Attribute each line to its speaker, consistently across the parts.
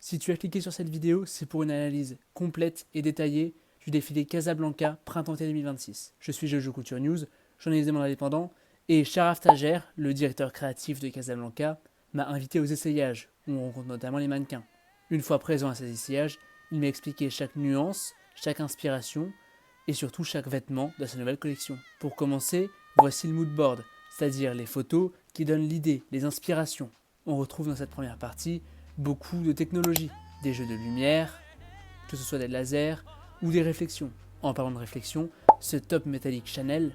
Speaker 1: Si tu as cliqué sur cette vidéo, c'est pour une analyse complète et détaillée du défilé Casablanca Printemps-été 2026. Je suis Jojo Couture News, journaliste indépendant, et Sharaf Tajer, le directeur créatif de Casablanca, m'a invité aux essayages, où on rencontre notamment les mannequins. Une fois présent à ces essayages, il m'a expliqué chaque nuance, chaque inspiration, et surtout chaque vêtement de sa nouvelle collection. Pour commencer, voici le mood board, c'est-à-dire les photos qui donnent l'idée, les inspirations. On retrouve dans cette première partie beaucoup de technologie, des jeux de lumière, que ce soit des lasers ou des réflexions. En parlant de réflexion, ce top métallique Chanel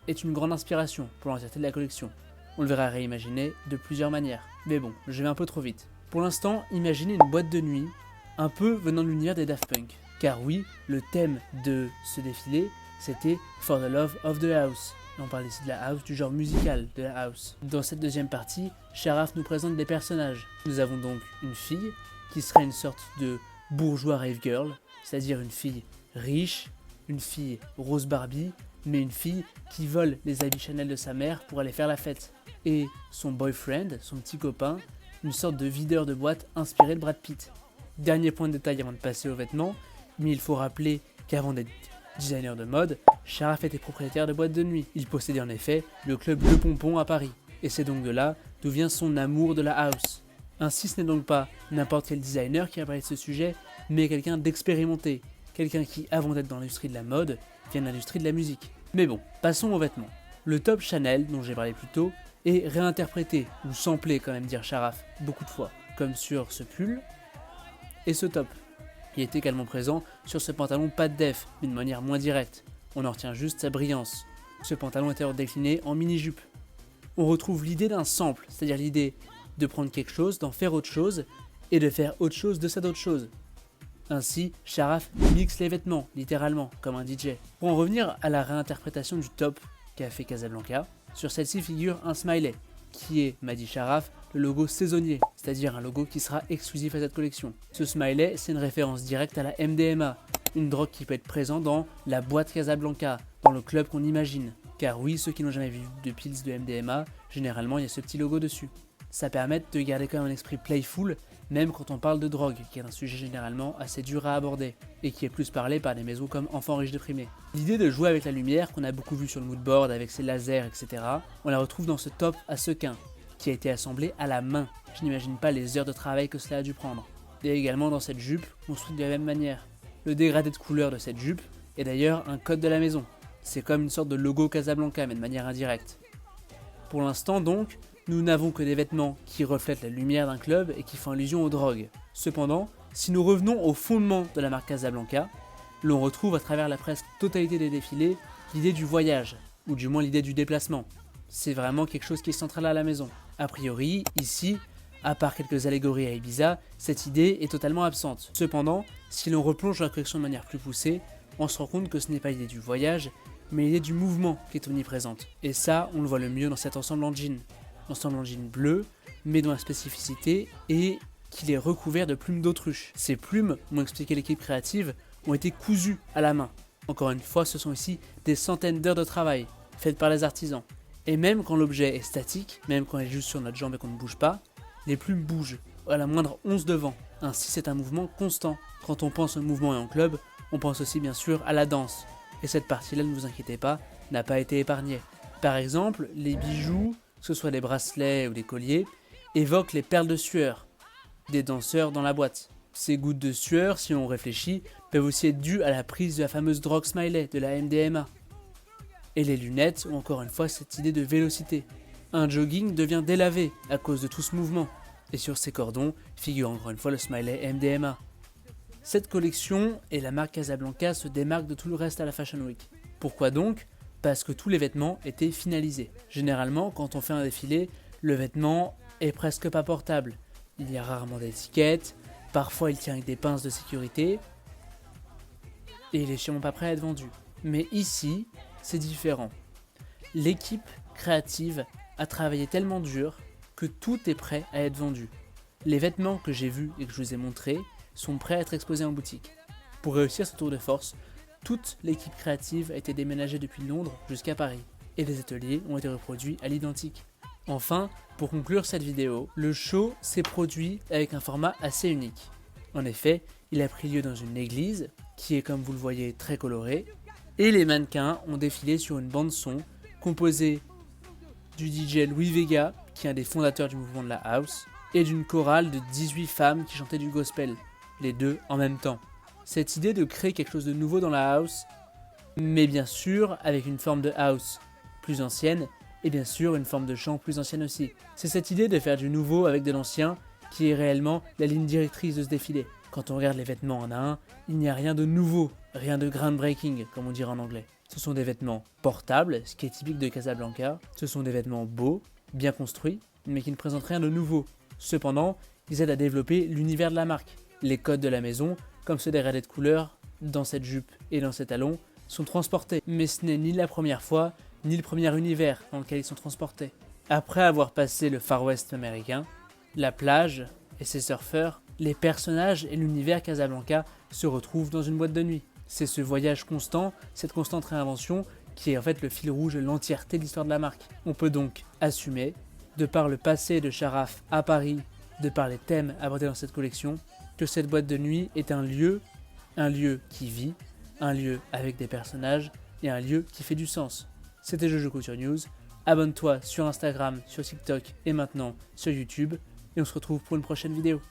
Speaker 1: est une grande inspiration pour l'entièreté de la collection. On le verra réimaginer de plusieurs manières. Mais bon, je vais un peu trop vite. Pour l'instant, imaginez une boîte de nuit, un peu venant de l'univers des Daft Punk. Car oui, le thème de ce défilé, c'était For the Love of the House. On parle ici de la house, du genre musical de la house. Dans cette deuxième partie, Sharaf nous présente des personnages. Nous avons donc une fille qui serait une sorte de bourgeois rave girl, c'est-à-dire une fille riche, une fille rose Barbie, mais une fille qui vole les habits Chanel de sa mère pour aller faire la fête. Et son boyfriend, son petit copain, une sorte de videur de boîte inspiré de Brad Pitt. Dernier point de détail avant de passer aux vêtements, mais il faut rappeler qu'avant d'être designer de mode, Sharaf était propriétaire de boîte de nuit. Il possédait en effet le club Le Pompon à Paris. Et c'est donc de là d'où vient son amour de la house. Ainsi, ce n'est donc pas n'importe quel designer qui a parlé de ce sujet, mais quelqu'un d'expérimenté. Quelqu'un qui, avant d'être dans l'industrie de la mode, vient de l'industrie de la musique. Mais bon, passons aux vêtements. Le top Chanel, dont j'ai parlé plus tôt, est réinterprété, ou samplé quand même dire Sharaf, beaucoup de fois. Comme sur ce pull et ce top. Il est également présent sur ce pantalon pas de def, mais de manière moins directe. On en retient juste sa brillance. Ce pantalon était décliné en mini-jupe. On retrouve l'idée d'un sample, c'est-à-dire l'idée de prendre quelque chose, d'en faire autre chose, et de faire autre chose de cette autre chose. Ainsi, Sharaf mixe les vêtements, littéralement, comme un DJ. Pour en revenir à la réinterprétation du top qu'a fait Casablanca, sur celle-ci figure un smiley, qui est, m'a dit Sharaf, le logo saisonnier, c'est-à-dire un logo qui sera exclusif à cette collection. Ce smiley, c'est une référence directe à la MDMA, une drogue qui peut être présente dans la boîte Casablanca, dans le club qu'on imagine. Car oui, ceux qui n'ont jamais vu de pills de MDMA, généralement il y a ce petit logo dessus. Ça permet de garder quand même un esprit playful, même quand on parle de drogue, qui est un sujet généralement assez dur à aborder, et qui est plus parlé par des maisons comme Enfants riches déprimés. L'idée de jouer avec la lumière, qu'on a beaucoup vu sur le moodboard avec ses lasers, etc., on la retrouve dans ce top à sequins, qui a été assemblé à la main. Je n'imagine pas les heures de travail que cela a dû prendre. Et également dans cette jupe, construite de la même manière. Le dégradé de couleur de cette jupe est d'ailleurs un code de la maison. C'est comme une sorte de logo Casablanca, mais de manière indirecte. Pour l'instant donc, nous n'avons que des vêtements qui reflètent la lumière d'un club et qui font allusion aux drogues. Cependant, si nous revenons au fondement de la marque Casablanca, l'on retrouve à travers la presque totalité des défilés l'idée du voyage, ou du moins l'idée du déplacement. C'est vraiment quelque chose qui est central à la maison. A priori, ici, à part quelques allégories à Ibiza, cette idée est totalement absente. Cependant, si l'on replonge dans la collection de manière plus poussée, on se rend compte que ce n'est pas l'idée du voyage, mais l'idée du mouvement qui est omniprésente. Et ça, on le voit le mieux dans cet ensemble en jean. Ensemble en jean bleu, mais dont la spécificité est qu'il est recouvert de plumes d'autruche. Ces plumes, m'ont expliqué l'équipe créative, ont été cousues à la main. Encore une fois, ce sont ici des centaines d'heures de travail, faites par les artisans. Et même quand l'objet est statique, même quand il est juste sur notre jambe et qu'on ne bouge pas, les plumes bougent, à la moindre once de vent. Ainsi, c'est un mouvement constant. Quand on pense au mouvement et en club, on pense aussi bien sûr à la danse. Et cette partie-là, ne vous inquiétez pas, n'a pas été épargnée. Par exemple, les bijoux, que ce soit des bracelets ou des colliers, évoquent les perles de sueur des danseurs dans la boîte. Ces gouttes de sueur, si on réfléchit, peuvent aussi être dues à la prise de la fameuse drogue smiley de la MDMA. Et les lunettes ont encore une fois cette idée de vélocité. Un jogging devient délavé à cause de tout ce mouvement. Et sur ces cordons figure encore une fois le smiley MDMA. Cette collection et la marque Casablanca se démarquent de tout le reste à la Fashion Week. Pourquoi donc ? Parce que tous les vêtements étaient finalisés. Généralement, quand on fait un défilé, le vêtement est presque pas portable. Il y a rarement d'étiquettes, parfois il tient avec des pinces de sécurité, et il est sûrement pas prêt à être vendu. Mais ici, c'est différent. L'équipe créative a travaillé tellement dur que tout est prêt à être vendu. Les vêtements que j'ai vus et que je vous ai montrés sont prêts à être exposés en boutique. Pour réussir ce tour de force, toute l'équipe créative a été déménagée depuis Londres jusqu'à Paris, et les ateliers ont été reproduits à l'identique. Enfin, pour conclure cette vidéo, le show s'est produit avec un format assez unique. En effet, il a pris lieu dans une église, qui est comme vous le voyez très colorée, et les mannequins ont défilé sur une bande son composée du DJ Louis Vega, qui est un des fondateurs du mouvement de la house, et d'une chorale de 18 femmes qui chantaient du gospel, les deux en même temps. Cette idée de créer quelque chose de nouveau dans la house, mais bien sûr avec une forme de house plus ancienne, et bien sûr une forme de chant plus ancienne aussi. C'est cette idée de faire du nouveau avec de l'ancien qui est réellement la ligne directrice de ce défilé. Quand on regarde les vêtements en un, il n'y a rien de nouveau, rien de groundbreaking comme on dirait en anglais. Ce sont des vêtements portables, ce qui est typique de Casablanca. Ce sont des vêtements beaux, bien construits, mais qui ne présentent rien de nouveau. Cependant, ils aident à développer l'univers de la marque. Les codes de la maison, comme ceux des rayons de couleur, dans cette jupe et dans ces talons, sont transportés. Mais ce n'est ni la première fois, ni le premier univers dans lequel ils sont transportés. Après avoir passé le Far West américain, la plage et ses surfeurs, les personnages et l'univers Casablanca se retrouvent dans une boîte de nuit. C'est ce voyage constant, cette constante réinvention qui est en fait le fil rouge de l'entièreté de l'histoire de la marque. On peut donc assumer, de par le passé de Charaf à Paris, de par les thèmes abordés dans cette collection, que cette boîte de nuit est un lieu qui vit, un lieu avec des personnages et un lieu qui fait du sens. C'était Jojo Couture News, abonne-toi sur Instagram, sur TikTok et maintenant sur YouTube, et on se retrouve pour une prochaine vidéo.